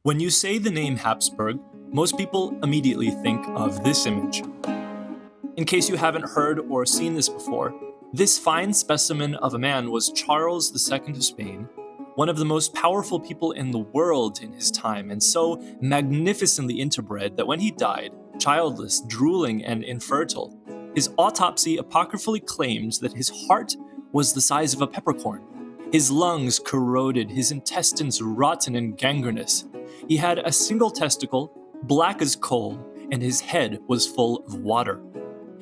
When you say the name Habsburg, most people immediately think of this image. In case you haven't heard or seen this before, this fine specimen of a man was Charles II of Spain, one of the most powerful people in the world in his time, and so magnificently interbred that when he died, childless, drooling, and infertile, his autopsy apocryphally claims that his heart was the size of a peppercorn, his lungs corroded, his intestines rotten and gangrenous. He had a single testicle, black as coal, and his head was full of water.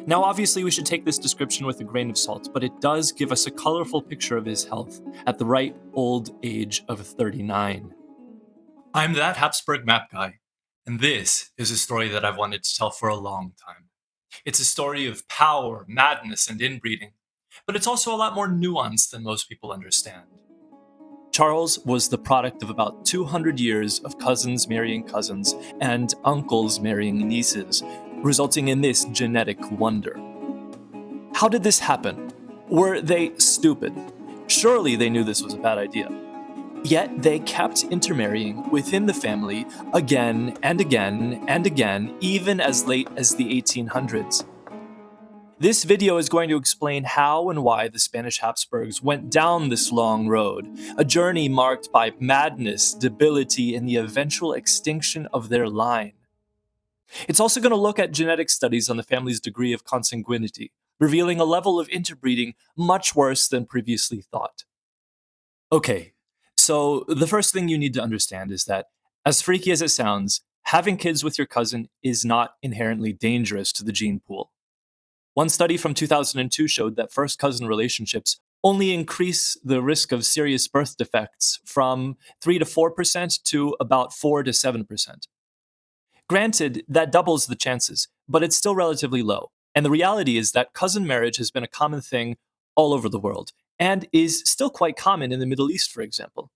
Now, obviously, we should take this description with a grain of salt, but it does give us a colorful picture of his health at the ripe old age of 39. I'm that Habsburg map guy, and this is a story that I've wanted to tell for a long time. It's a story of power, madness, and inbreeding, but it's also a lot more nuanced than most people understand. Charles was the product of about 200 years of cousins marrying cousins and uncles marrying nieces, resulting in this genetic wonder. How did this happen? Were they stupid? Surely they knew this was a bad idea. Yet they kept intermarrying within the family again and again and again, even as late as the 1800s. This video is going to explain how and why the Spanish Habsburgs went down this long road, a journey marked by madness, debility, and the eventual extinction of their line. It's also going to look at genetic studies on the family's degree of consanguinity, revealing a level of interbreeding much worse than previously thought. Okay, so the first thing you need to understand is that, as freaky as it sounds, having kids with your cousin is not inherently dangerous to the gene pool. One study from 2002 showed that first cousin relationships only increase the risk of serious birth defects from 3 to 4% to about 4 to 7%. Granted, that doubles the chances, but it's still relatively low. And the reality is that cousin marriage has been a common thing all over the world, and is still quite common in the Middle East, for example.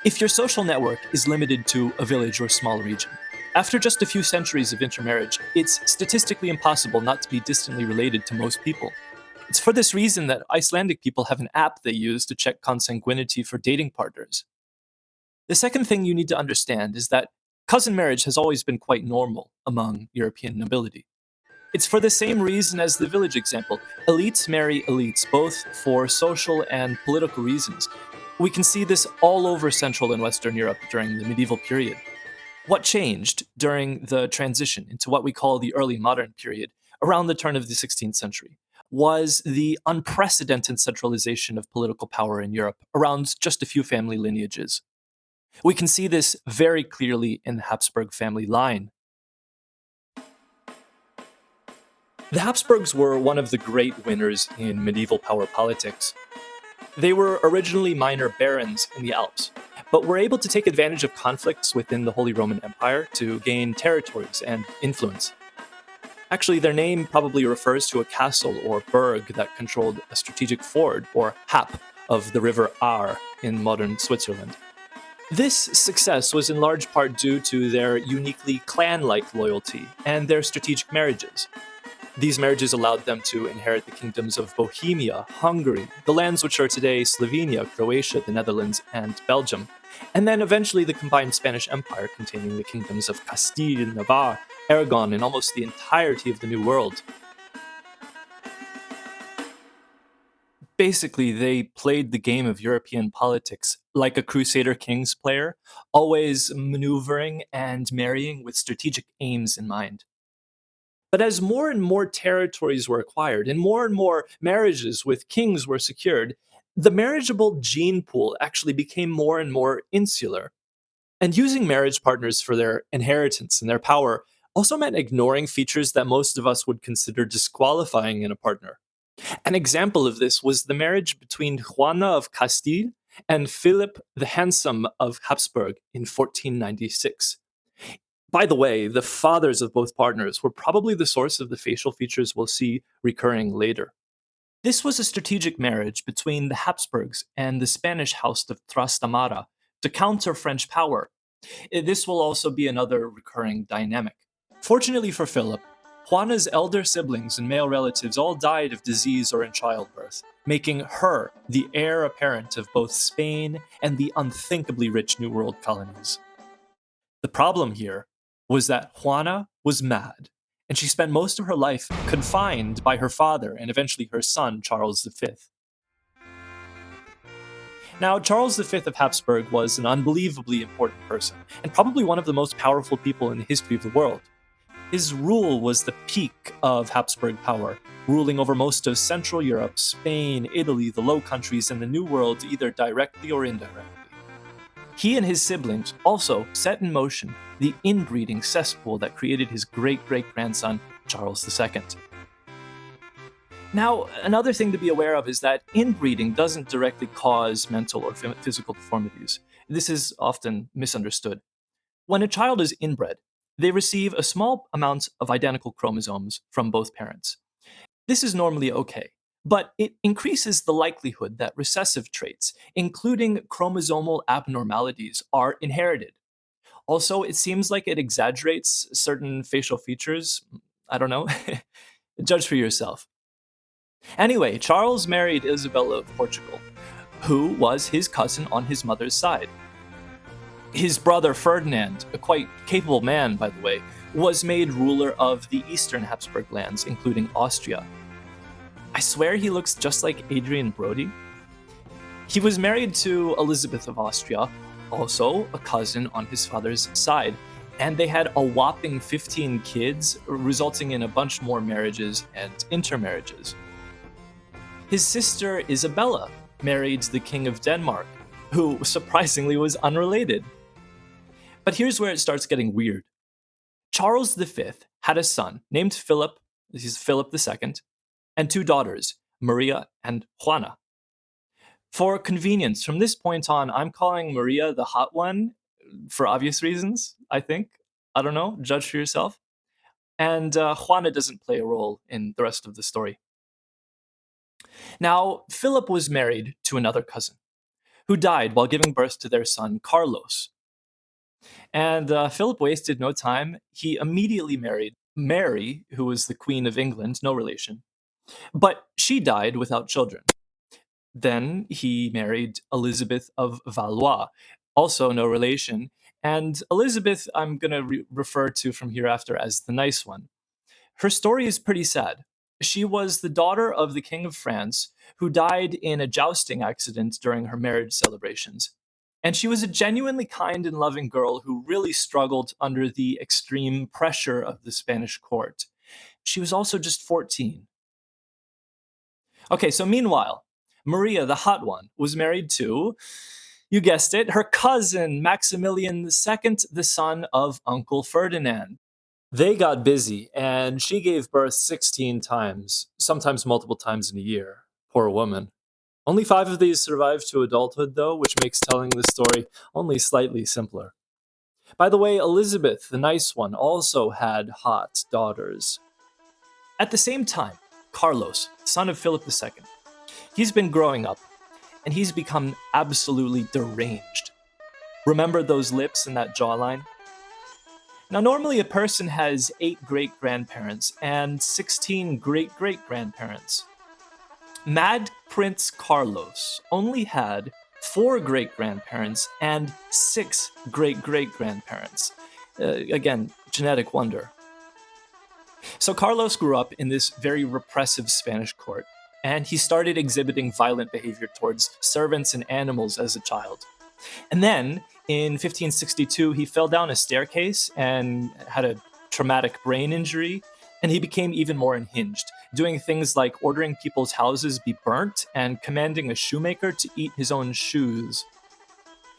If your social network is limited to a village or small region, after just a few centuries of intermarriage, it's statistically impossible not to be distantly related to most people. It's for this reason that Icelandic people have an app they use to check consanguinity for dating partners. The second thing you need to understand is that cousin marriage has always been quite normal among European nobility. It's for the same reason as the village example. Elites marry elites, both for social and political reasons. We can see this all over Central and Western Europe during the medieval period. What changed during the transition into what we call the early modern period, around the turn of the 16th century, was the unprecedented centralization of political power in Europe around just a few family lineages. We can see this very clearly in the Habsburg family line. The Habsburgs were one of the great winners in medieval power politics. They were originally minor barons in the Alps, but were able to take advantage of conflicts within the Holy Roman Empire to gain territories and influence. Actually, their name probably refers to a castle or burg that controlled a strategic ford, or hap, of the river Aar in modern Switzerland. This success was in large part due to their uniquely clan-like loyalty and their strategic marriages. These marriages allowed them to inherit the kingdoms of Bohemia, Hungary, the lands which are today Slovenia, Croatia, the Netherlands, and Belgium, and then eventually the combined Spanish Empire containing the kingdoms of Castile, Navarre, Aragon, and almost the entirety of the New World. Basically, they played the game of European politics like a Crusader Kings player, always maneuvering and marrying with strategic aims in mind. But as more and more territories were acquired and more marriages with kings were secured, the marriageable gene pool actually became more and more insular. And using marriage partners for their inheritance and their power also meant ignoring features that most of us would consider disqualifying in a partner. An example of this was the marriage between Juana of Castile and Philip the Handsome of Habsburg in 1496. By the way, the fathers of both partners were probably the source of the facial features we'll see recurring later. This was a strategic marriage between the Habsburgs and the Spanish house of Trastamara to counter French power. This will also be another recurring dynamic. Fortunately for Philip, Juana's elder siblings and male relatives all died of disease or in childbirth, making her the heir apparent of both Spain and the unthinkably rich New World colonies. The problem here was that Juana was mad, and she spent most of her life confined by her father and eventually her son, Charles V. Now, Charles V of Habsburg was an unbelievably important person, and probably one of the most powerful people in the history of the world. His rule was the peak of Habsburg power, ruling over most of Central Europe, Spain, Italy, the Low Countries, and the New World either directly or indirectly. He and his siblings also set in motion the inbreeding cesspool that created his great-great-grandson, Charles II. Now, another thing to be aware of is that inbreeding doesn't directly cause mental or physical deformities. This is often misunderstood. When a child is inbred, they receive a small amount of identical chromosomes from both parents. This is normally okay, but it increases the likelihood that recessive traits, including chromosomal abnormalities, are inherited. Also, it seems like it exaggerates certain facial features. I don't know. Judge for yourself. Anyway, Charles married Isabella of Portugal, who was his cousin on his mother's side. His brother Ferdinand, a quite capable man, by the way, was made ruler of the eastern Habsburg lands, including Austria. I swear he looks just like Adrian Brody. He was married to Elizabeth of Austria, also a cousin on his father's side, and they had a whopping 15 kids, resulting in a bunch more marriages and intermarriages. His sister Isabella married the King of Denmark, who surprisingly was unrelated. But here's where it starts getting weird. Charles V had a son named Philip, this is Philip II, and two daughters, Maria and Juana. For convenience, from this point on, I'm calling Maria the hot one for obvious reasons, I think. I don't know, judge for yourself. And Juana doesn't play a role in the rest of the story. Now, Philip was married to another cousin, who died while giving birth to their son, Carlos. And Philip wasted no time. He immediately married Mary, who was the Queen of England, no relation. But she died without children. Then he married Elizabeth of Valois, also no relation. And Elizabeth, I'm going to refer to from hereafter as the nice one. Her story is pretty sad. She was the daughter of the King of France, who died in a jousting accident during her marriage celebrations. And she was a genuinely kind and loving girl who really struggled under the extreme pressure of the Spanish court. She was also just 14. Okay, so meanwhile, Maria, the hot one, was married to, you guessed it, her cousin, Maximilian II, the son of Uncle Ferdinand. They got busy, and she gave birth 16 times, sometimes multiple times in a year. Poor woman. Only 5 of these survived to adulthood, though, which makes telling the story only slightly simpler. By the way, Elizabeth, the nice one, also had hot daughters. At the same time, Carlos, son of Philip II, he's been growing up, and he's become absolutely deranged. Remember those lips and that jawline? Now, normally a person has 8 great-grandparents and 16 great-great-grandparents. Mad Prince Carlos only had 4 great-grandparents and 6 great-great-grandparents. Again, genetic wonder. So Carlos grew up in this very repressive Spanish court, and he started exhibiting violent behavior towards servants and animals as a child. And then, in 1562, he fell down a staircase and had a traumatic brain injury, and he became even more unhinged, doing things like ordering people's houses be burnt and commanding a shoemaker to eat his own shoes.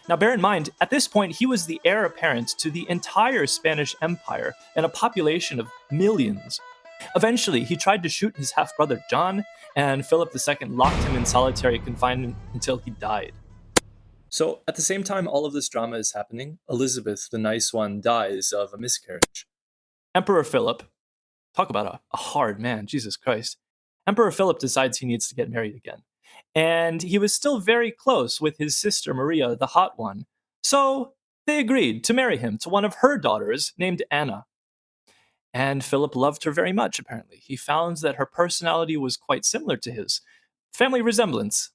Now, bear in mind, at this point, he was the heir apparent to the entire Spanish Empire and a population of millions. Eventually, he tried to shoot his half-brother John, and Philip II locked him in solitary confinement until he died. So, at the same time all of this drama is happening, Elizabeth, the nice one, dies of a miscarriage. Emperor Philip, talk about a hard man, Jesus Christ. Emperor Philip decides he needs to get married again. And he was still very close with his sister Maria, the hot one. So they agreed to marry him to one of her daughters named Anna. And Philip loved her very much, apparently. He found that her personality was quite similar to his. Family resemblance.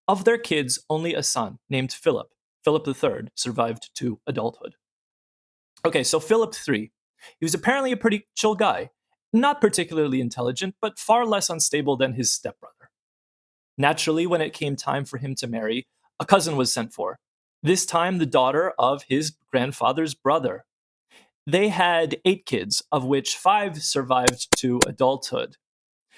Of their kids, only a son named Philip, Philip III, survived to adulthood. Okay, so Philip III. He was apparently a pretty chill guy. Not particularly intelligent, but far less unstable than his stepbrother. Naturally, when it came time for him to marry, a cousin was sent for. This time, the daughter of his grandfather's brother. They had 8 kids, of which 5 survived to adulthood.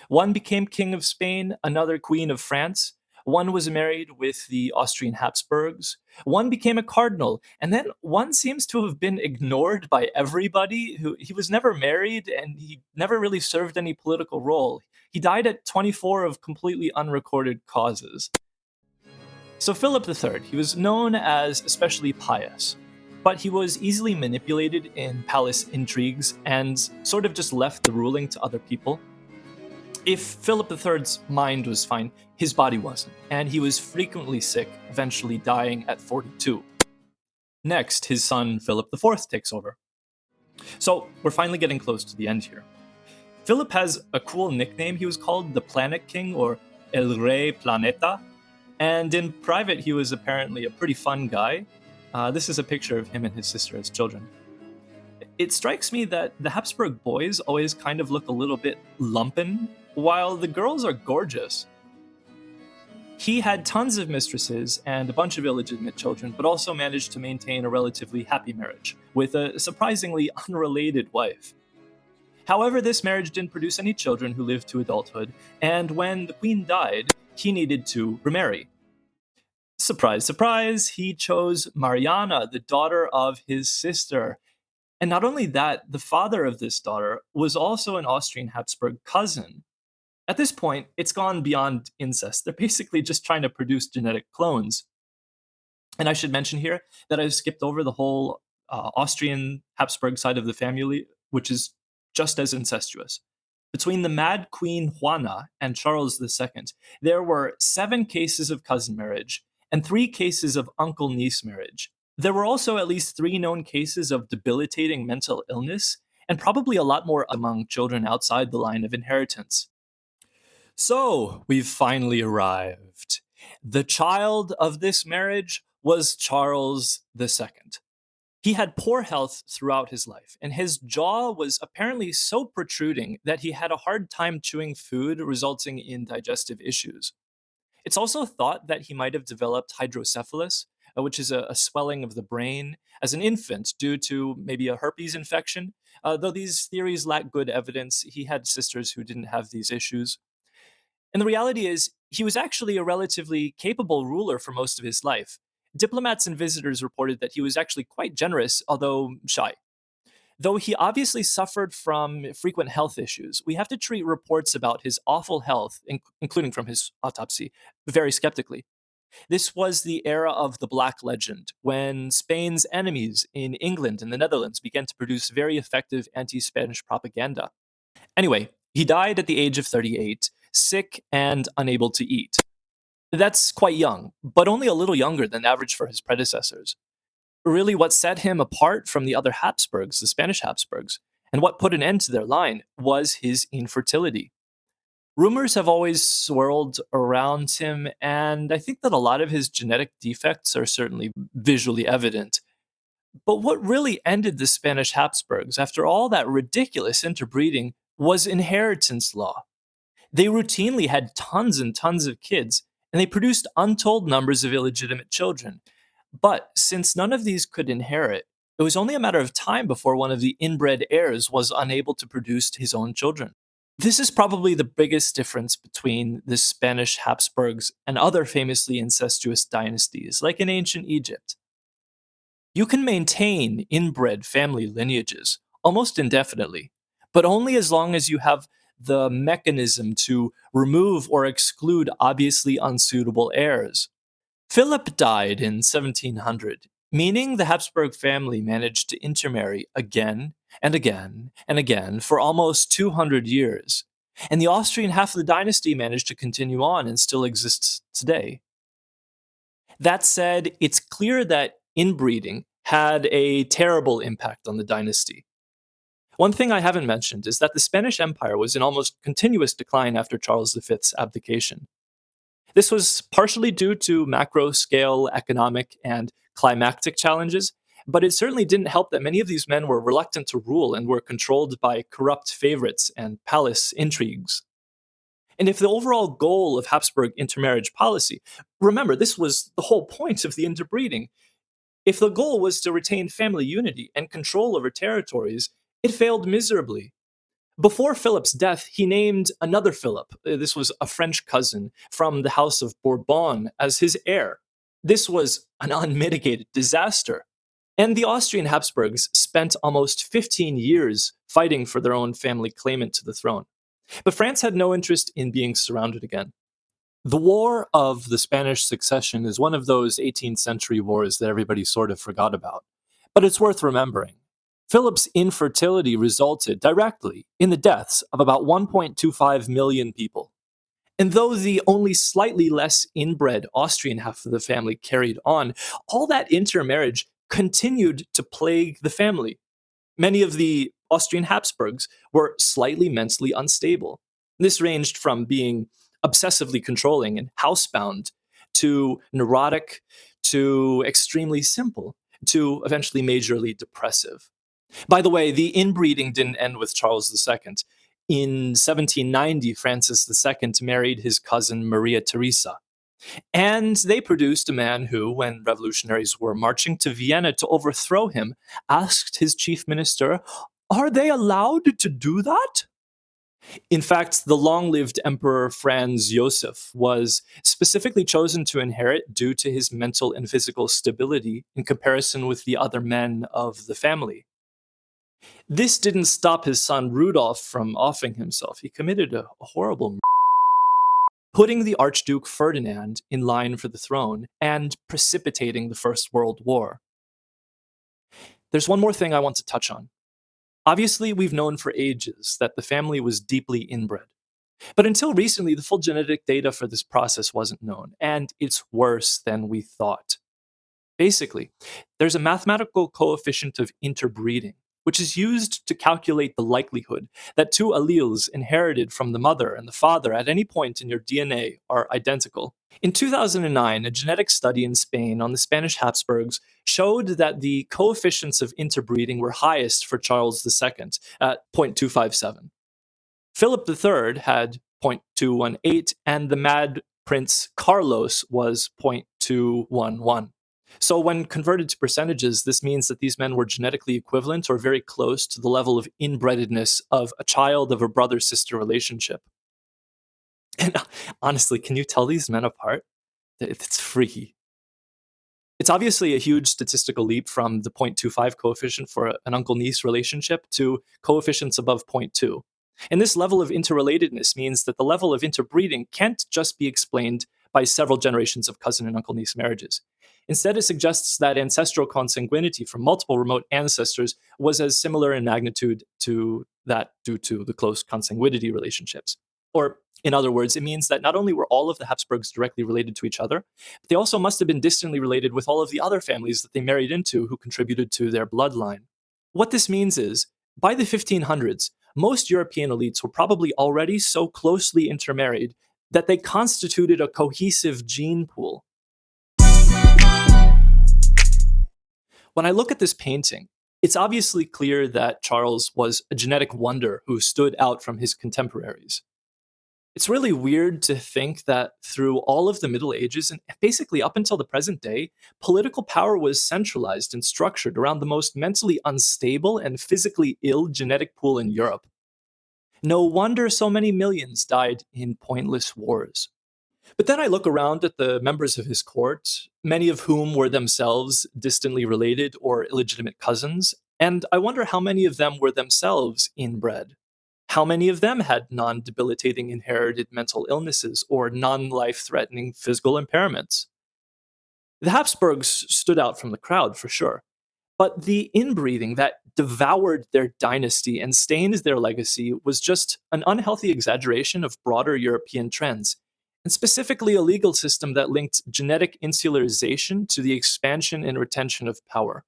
One became king of Spain, another queen of France. One was married with the Austrian Habsburgs. One became a cardinal, and then one seems to have been ignored by everybody. Who he was never married, and he never really served any political role. He died at 24 of completely unrecorded causes. So Philip III, he was known as especially pious, but he was easily manipulated in palace intrigues and sort of just left the ruling to other people. If Philip III's mind was fine, his body wasn't, and he was frequently sick, eventually dying at 42. Next, his son Philip IV takes over. So we're finally getting close to the end here. Philip has a cool nickname. He was called the Planet King, or El Rey Planeta, and in private he was apparently a pretty fun guy. This is a picture of him and his sister as children. It strikes me that the Habsburg boys always kind of look a little bit lumpen, while the girls are gorgeous. He had tons of mistresses and a bunch of illegitimate children, but also managed to maintain a relatively happy marriage with a surprisingly unrelated wife. However, this marriage didn't produce any children who lived to adulthood, and when the queen died, he needed to remarry. Surprise, surprise, he chose Mariana, the daughter of his sister. And not only that, the father of this daughter was also an Austrian Habsburg cousin. At this point, it's gone beyond incest. They're basically just trying to produce genetic clones. And I should mention here that I skipped over the whole Austrian Habsburg side of the family, which is just as incestuous. Between the Mad Queen Juana and Charles II, there were 7 cases of cousin marriage and 3 cases of uncle niece marriage. There were also at least 3 known cases of debilitating mental illness, and probably a lot more among children outside the line of inheritance. So, we've finally arrived. The child of this marriage was Charles II. He had poor health throughout his life, and his jaw was apparently so protruding that he had a hard time chewing food, resulting in digestive issues. It's also thought that he might have developed hydrocephalus, which is a swelling of the brain, as an infant due to maybe a herpes infection. Though these theories lack good evidence, he had sisters who didn't have these issues. And the reality is, he was actually a relatively capable ruler for most of his life. Diplomats and visitors reported that he was actually quite generous, although shy. Though he obviously suffered from frequent health issues, we have to treat reports about his awful health, including from his autopsy, very skeptically. This was the era of the Black Legend, when Spain's enemies in England and the Netherlands began to produce very effective anti Spanish propaganda. Anyway, he died at the age of 38, sick and unable to eat. That's quite young, but only a little younger than average for his predecessors. Really, what set him apart from the other Habsburgs, the Spanish Habsburgs, and what put an end to their line was his infertility. Rumors have always swirled around him, and I think that a lot of his genetic defects are certainly visually evident. But what really ended the Spanish Habsburgs, after all that ridiculous interbreeding, was inheritance law. They routinely had tons and tons of kids, and they produced untold numbers of illegitimate children. But since none of these could inherit, it was only a matter of time before one of the inbred heirs was unable to produce his own children. This is probably the biggest difference between the Spanish Habsburgs and other famously incestuous dynasties, like in ancient Egypt. You can maintain inbred family lineages almost indefinitely, but only as long as you have the mechanism to remove or exclude obviously unsuitable heirs. Philip died in 1700, meaning the Habsburg family managed to intermarry again and again and again for almost 200 years. And the Austrian half of the dynasty managed to continue on and still exists today. That said, it's clear that inbreeding had a terrible impact on the dynasty. One thing I haven't mentioned is that the Spanish Empire was in almost continuous decline after Charles V's abdication. This was partially due to macro scale economic and climactic challenges, But it certainly didn't help that many of these men were reluctant to rule and were controlled by corrupt favorites and palace intrigues. And if the overall goal of Habsburg intermarriage policy, remember, this was the whole point of the interbreeding, if the goal was to retain family unity and control over territories, it failed miserably. Before Philip's death, he named another Philip, this was a French cousin from the House of Bourbon, as his heir. This was an unmitigated disaster. And the Austrian Habsburgs spent almost 15 years fighting for their own family claimant to the throne. But France had no interest in being surrounded again. The War of the Spanish Succession is one of those 18th century wars that everybody sort of forgot about. But it's worth remembering. Philip's infertility resulted directly in the deaths of about 1.25 million people. And though the only slightly less inbred Austrian half of the family carried on, all that intermarriage continued to plague the family. Many of the Austrian Habsburgs were slightly mentally unstable. This ranged from being obsessively controlling and housebound to neurotic to extremely simple to eventually majorly depressive. By the way, the inbreeding didn't end with Charles II. In 1790, Francis II married his cousin Maria Theresa. And they produced a man who, when revolutionaries were marching to Vienna to overthrow him, asked his chief minister, "Are they allowed to do that?" In fact, the long-lived Emperor Franz Joseph was specifically chosen to inherit due to his mental and physical stability in comparison with the other men of the family. This didn't stop his son Rudolf from offing himself. He committed a horrible murder, putting the Archduke Ferdinand in line for the throne and precipitating the First World War. There's one more thing I want to touch on. Obviously, we've known for ages that the family was deeply inbred. But until recently, the full genetic data for this process wasn't known, and it's worse than we thought. Basically, there's a mathematical coefficient of interbreeding, which is used to calculate the likelihood that two alleles inherited from the mother and the father at any point in your DNA are identical. In 2009, a genetic study in Spain on the Spanish Habsburgs showed that the coefficients of interbreeding were highest for Charles II at 0.257. Philip III had 0.218, and the Mad Prince Carlos was 0.211. So when converted to percentages, this means that these men were genetically equivalent or very close to the level of inbrededness of a child of a brother-sister relationship. And honestly, can you tell these men apart? It's freaky. It's obviously a huge statistical leap from the 0.25 coefficient for an uncle-niece relationship to coefficients above 0.2. And this level of interrelatedness means that the level of interbreeding can't just be explained by several generations of cousin and uncle-niece marriages. Instead, it suggests that ancestral consanguinity from multiple remote ancestors was as similar in magnitude to that due to the close consanguinity relationships. Or, in other words, it means that not only were all of the Habsburgs directly related to each other, but they also must have been distantly related with all of the other families that they married into who contributed to their bloodline. What this means is, by the 1500s, most European elites were probably already so closely intermarried that they constituted a cohesive gene pool. When I look at this painting, it's obviously clear that Charles was a genetic wonder who stood out from his contemporaries. It's really weird to think that through all of the Middle Ages and basically up until the present day, political power was centralized and structured around the most mentally unstable and physically ill genetic pool in Europe. No wonder so many millions died in pointless wars. But then I look around at the members of his court, many of whom were themselves distantly related or illegitimate cousins, and I wonder how many of them were themselves inbred. How many of them had non-debilitating inherited mental illnesses or non-life-threatening physical impairments? The Habsburgs stood out from the crowd, for sure. But the inbreeding that devoured their dynasty and stained their legacy was just an unhealthy exaggeration of broader European trends, and specifically a legal system that linked genetic insularization to the expansion and retention of power.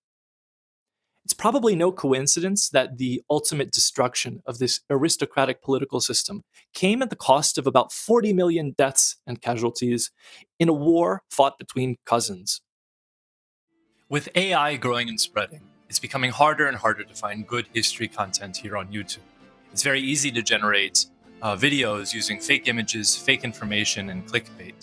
It's probably no coincidence that the ultimate destruction of this aristocratic political system came at the cost of about 40 million deaths and casualties in a war fought between cousins. With AI growing and spreading, it's becoming harder and harder to find good history content here on YouTube. It's very easy to generate videos using fake images, fake information, and clickbait.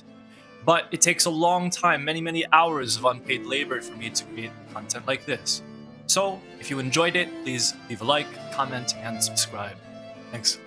But it takes a long time, many hours of unpaid labor for me to create content like this. So, if you enjoyed it, please leave a like, comment, and subscribe. Thanks.